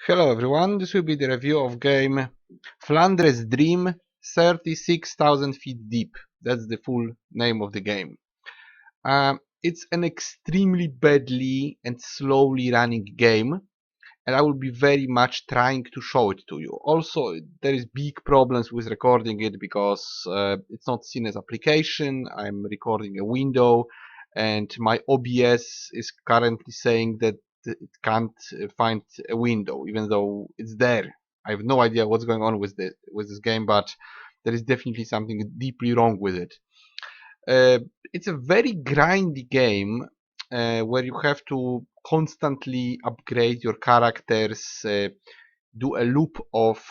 Hello everyone, this will be the review of game Flandre's Dream 36,000 feet deep. That's the full name of the game. It's an extremely badly and slowly running game, and I will be very much trying to show it to you. Also, there is big problems with recording it because it's not seen as application. I'm recording a window, and my OBS is currently saying that it can't find a window, even though it's there. I have no idea what's going on with this game, but there is definitely something deeply wrong with it. Uh, it's a very grindy game where you have to constantly upgrade your characters, do a loop of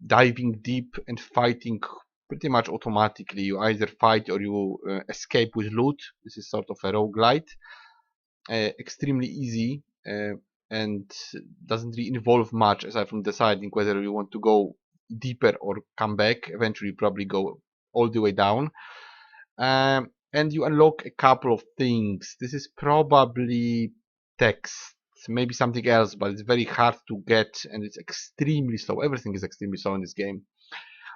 diving deep and fighting pretty much automatically. You either fight or you escape with loot. This is sort of a roguelite. Extremely easy and doesn't really involve much aside from deciding whether you want to go deeper or come back. Eventually, you probably go all the way down. And you unlock a couple of things. This is probably text, maybe something else, but it's very hard to get and it's extremely slow. Everything is extremely slow in this game.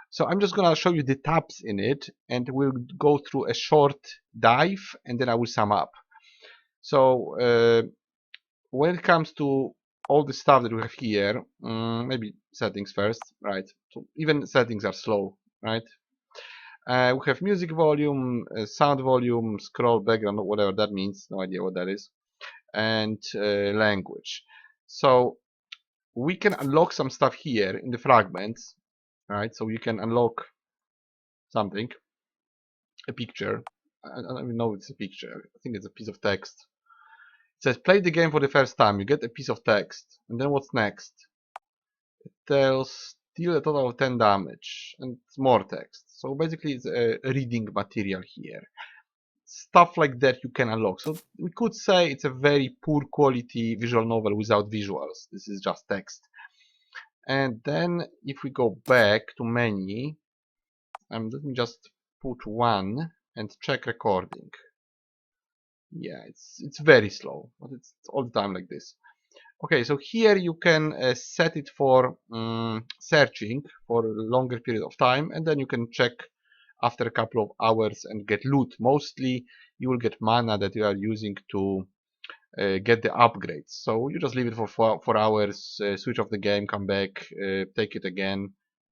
So I'm just gonna show you the tabs in it and we'll go through a short dive and then I will sum up. So when it comes to all the stuff that we have here, maybe settings first, right? So even settings are slow, right? We have music volume, sound volume, scroll background, whatever that means, no idea what that is, and language. So we can unlock some stuff here in the fragments, right? So you can unlock something, a picture. I don't even know it's a picture. I think it's a piece of text. It says play the game for the first time. You get a piece of text, and then what's next? It tells deal a total of 10 damage and more text. So basically, it's a reading material here. Stuff like that you can unlock. So we could say it's a very poor quality visual novel without visuals. This is just text. And then if we go back to menu, let me just put one and check recording. Yeah, it's very slow, but it's all the time like this. Okay, so here you can set it for searching for a longer period of time, and then you can check after a couple of hours and get loot. Mostly you will get mana that you are using to get the upgrades. So you just leave it for 4 hours, switch off the game, come back, take it again,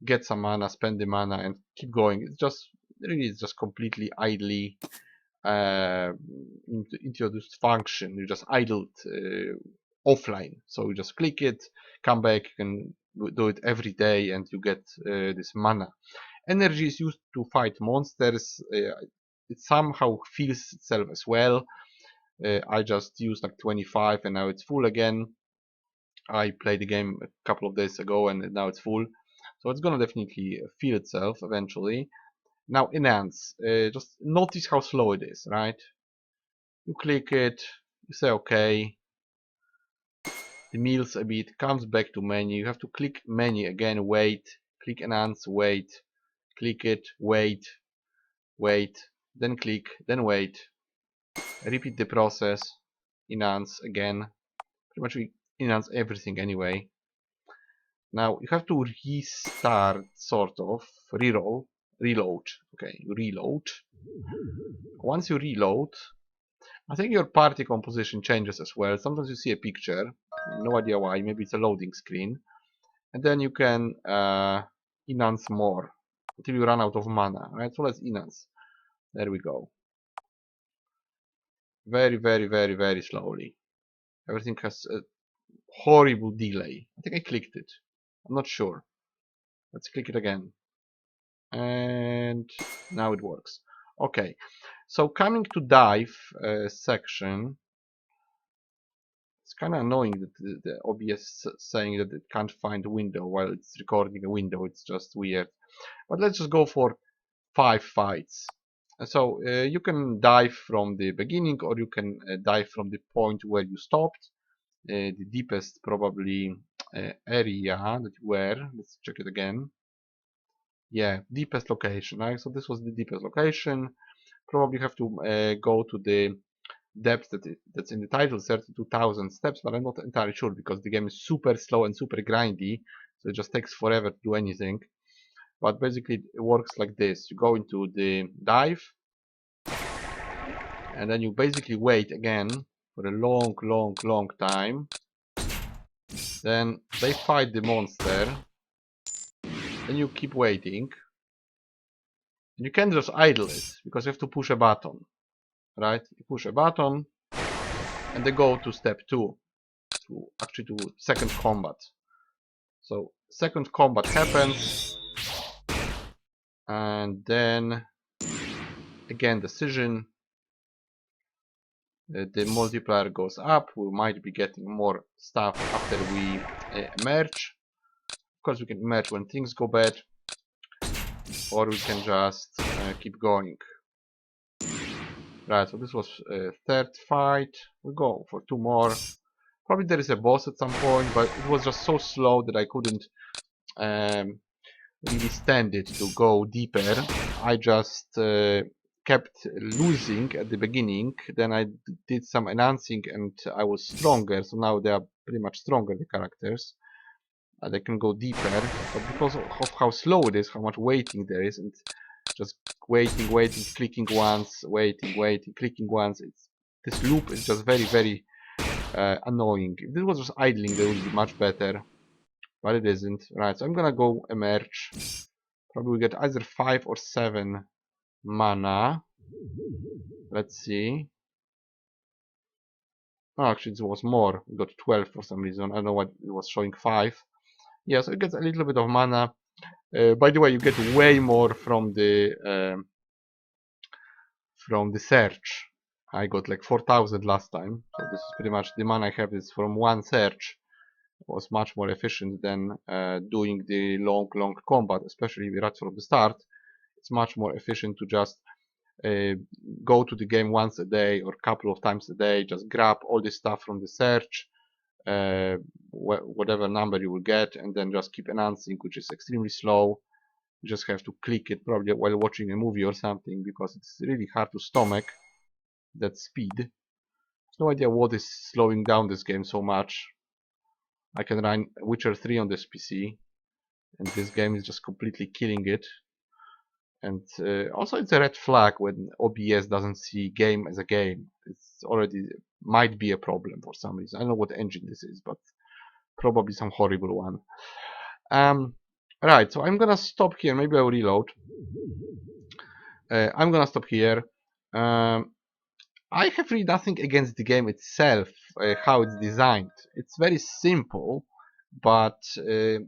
get some mana, spend the mana, and keep going. It's just really it's just completely idly uh, introduced function. You just idled offline. So you just click it, come back, you can do it every day, and you get this mana. Energy is used to fight monsters. It somehow fills itself as well. I just used like 25 and now it's full again. I played the game a couple of days ago and now it's full. So it's gonna definitely fill itself eventually. Now enhance. Just notice how slow it is, right? You click it, you say okay. The mills a bit, comes back to menu. You have to click menu again, wait, click enhance, wait, click it, wait, wait, then click, then wait. Repeat the process, enhance again. Pretty much we enhance everything anyway. Now you have to restart, sort of, reload. Okay, you reload. Once you reload, I think your party composition changes as well. Sometimes you see a picture, no idea why, maybe it's a loading screen. And then you can enhance more until you run out of mana, right? So let's enhance. There we go. Very, very, very, very slowly. Everything has a horrible delay. I think I clicked it. I'm not sure. Let's click it again. And now it works. Okay, so coming to dive section, it's kind of annoying that the OBS saying that it can't find a window while it's recording a window. It's just weird. But let's just go for 5 fights. So you can dive from the beginning or you can dive from the point where you stopped. The deepest probably area that you were. Let's check it again. Yeah, deepest location, right? So this was the deepest location. Probably have to go to the depth that's in the title, 32,000 steps, but I'm not entirely sure because the game is super slow and super grindy, so it just takes forever to do anything. But basically it works like this. You go into the dive, and then you basically wait again for a long time. Then they fight the monster. Then you keep waiting. And you can't just idle it, because you have to push a button. Right? You push a button, and they go to step 2. Actually to second combat. So second combat happens, and then again decision. The multiplier goes up. We might be getting more stuff after we emerge. Of course, we can emerge when things go bad, or we can just keep going. Right, so this was third fight. We go for 2 more. Probably there is a boss at some point, but it was just so slow that I couldn't really stand it to go deeper. I just kept losing at the beginning. Then I did some enhancing and I was stronger. So now they are pretty much stronger, the characters. They can go deeper, but because of how slow it is, how much waiting there is, and just waiting, clicking once, waiting, clicking once, this loop is just very annoying. If this was just idling, they would be much better, but it isn't. Right, so I'm gonna go emerge. Probably get either 5 or 7 mana. Let's see. Oh, actually, it was more. We got 12 for some reason. I don't know why it was showing 5. Yeah, so it gets a little bit of mana. By the way, you get way more from the search. I got like 4,000 last time, so this is pretty much the mana I have is from one search. It was much more efficient than doing the long combat, especially right from the start. It's much more efficient to just go to the game once a day or a couple of times a day, just grab all the stuff from the search, whatever number you will get, and then just keep enhancing, which is extremely slow. You just have to click it probably while watching a movie or something, because it's really hard to stomach that speed. No idea what is slowing down this game so much. I can run Witcher 3 on this PC, and this game is just completely killing it. And also it's a red flag when OBS doesn't see game as a game. It's already might be a problem for some reason. I don't know what engine this is, but probably some horrible one. Right, so I'm gonna stop here. Maybe I'll reload. I'm gonna stop here. I have really nothing against the game itself, how it's designed. It's very simple, but it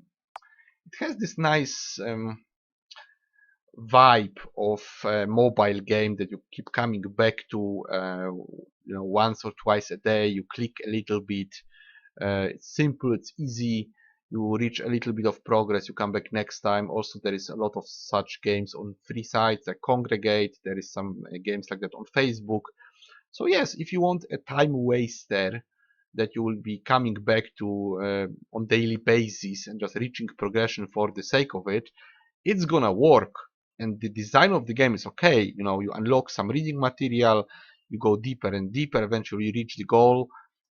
has this nice vibe of a mobile game that you keep coming back to, once or twice a day. You click a little bit. It's simple, it's easy. You reach a little bit of progress, you come back next time. Also, there is a lot of such games on free sites like Congregate. There is some games like that on Facebook. So yes, if you want a time waster that you will be coming back to on daily basis and just reaching progression for the sake of it, it's gonna work. And the design of the game is okay. You unlock some reading material, you go deeper and deeper, eventually you reach the goal.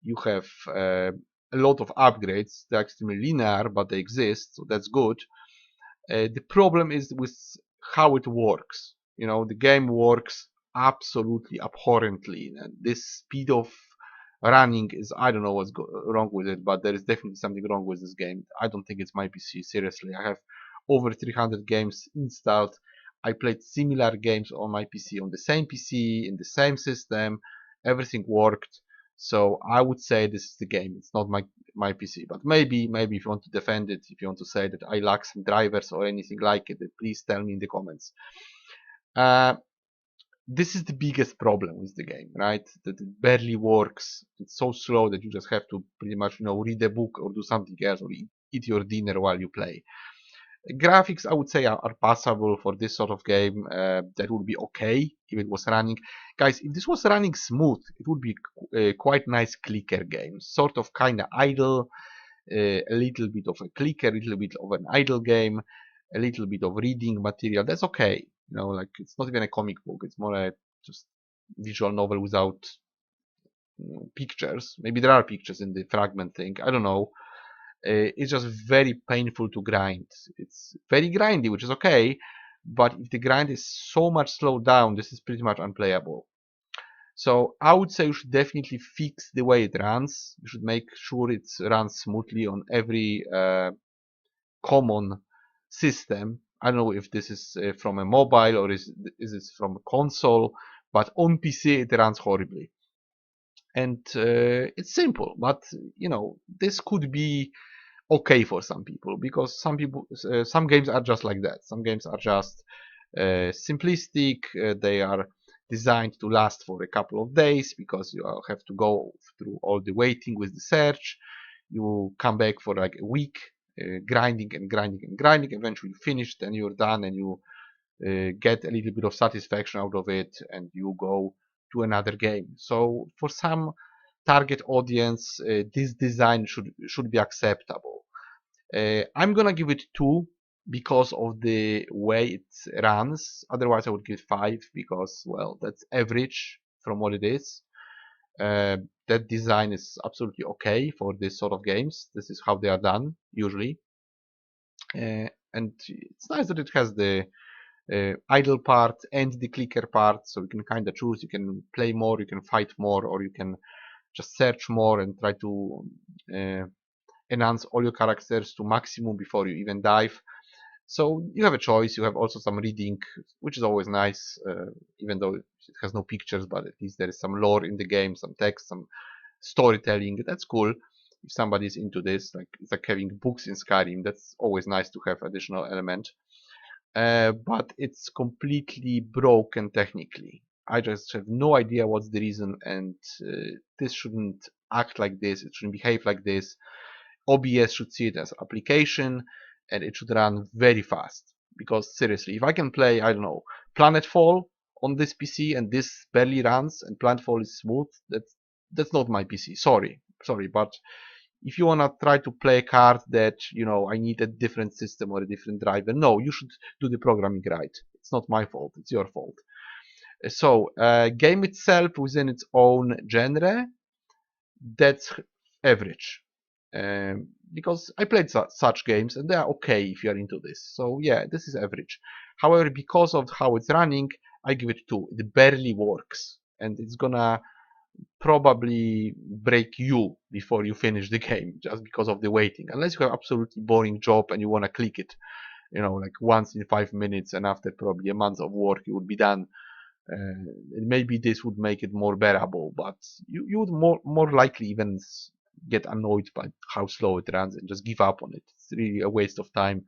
You have a lot of upgrades. They're extremely linear, but they exist, so that's good. The problem is with how it works. The game works absolutely abhorrently. And this speed of running is, I don't know what's wrong with it, but there is definitely something wrong with this game. I don't think it's my PC, seriously. I have over 300 games installed. I played similar games on my PC, on the same PC, in the same system. Everything worked. So I would say this is the game. It's not my PC, but maybe if you want to defend it, if you want to say that I lack some drivers or anything like it, please tell me in the comments. This is the biggest problem with the game, right? That it barely works. It's so slow that you just have to pretty much, read a book or do something else or eat your dinner while you play. Graphics, I would say, are passable for this sort of game. That would be okay if it was running. Guys, if this was running smooth, it would be a quite nice clicker game. Sort of kind of idle, a little bit of a clicker, a little bit of an idle game, a little bit of reading material. That's okay. Like it's not even a comic book. It's more a just visual novel without pictures. Maybe there are pictures in the fragment thing. I don't know. It's just very painful to grind. It's very grindy, which is okay, but if the grind is so much slowed down, this is pretty much unplayable. So I would say you should definitely fix the way it runs. You should make sure it runs smoothly on every common system. I don't know if this is from a mobile or is this from a console, but on PC it runs horribly. And it's simple, but you know, this could be okay for some people, because some games are just like that. Some games are just simplistic. They are designed to last for a couple of days because you have to go through all the waiting with the search. You come back for like a week, grinding and grinding and grinding. Eventually you finish, then you're done, and you get a little bit of satisfaction out of it, and you go to another game. So for some target audience, this design should be acceptable. I'm gonna give it 2 because of the way it runs. Otherwise I would give 5 because, well, that's average from what it is. That design is absolutely okay for this sort of games. This is how they are done usually. And it's nice that it has the idle part and the clicker part, so you can kind of choose. You can play more, you can fight more, or you can just search more and try to enhance all your characters to maximum before you even dive. So you have a choice. You have also some reading, which is always nice, even though it has no pictures, but at least there is some lore in the game, some text, some storytelling. That's cool. If somebody is into this, like it's like having books in Skyrim, that's always nice to have additional element. But it's completely broken technically. I just have no idea what's the reason, and this shouldn't act like this. It shouldn't behave like this. OBS should see it as an application, and it should run very fast. Because seriously, if I can play, I don't know, Planetfall on this PC and this barely runs and Planetfall is smooth, that's not my PC. Sorry, but if you wanna try to play a card that, you know, I need a different system or a different driver, no, you should do the programming right. It's not my fault, it's your fault. So, game itself within its own genre, that's average. Because I played such games and they are okay if you are into this. So yeah, this is average. However, because of how it's running, I give it 2. It barely works, and it's gonna probably break you before you finish the game just because of the waiting. Unless you have absolutely boring job and you wanna click it, you know, like once in 5 minutes, and after probably a month of work, you would be done. Maybe this would make it more bearable, but you would more likely even get annoyed by how slow it runs and just give up on it. It's really a waste of time.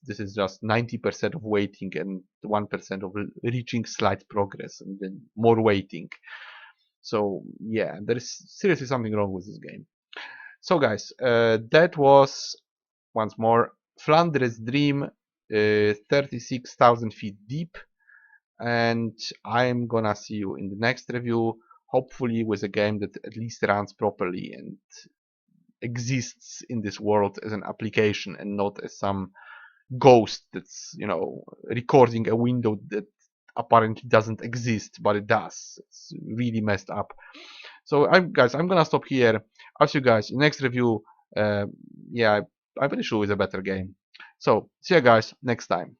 This is just 90% of waiting and 1% of reaching slight progress, and then more waiting. So yeah, there is seriously something wrong with this game. So guys, that was once more Flandre's Dream, 36,000 feet deep, and I'm gonna see you in the next review, hopefully with a game that at least runs properly and exists in this world as an application and not as some ghost that's, you know, recording a window that apparently doesn't exist, but it does. It's really messed up. So guys, I'm gonna stop here. I'll see you guys in next review. Yeah, I'm pretty sure it's a better game. So see you guys next time.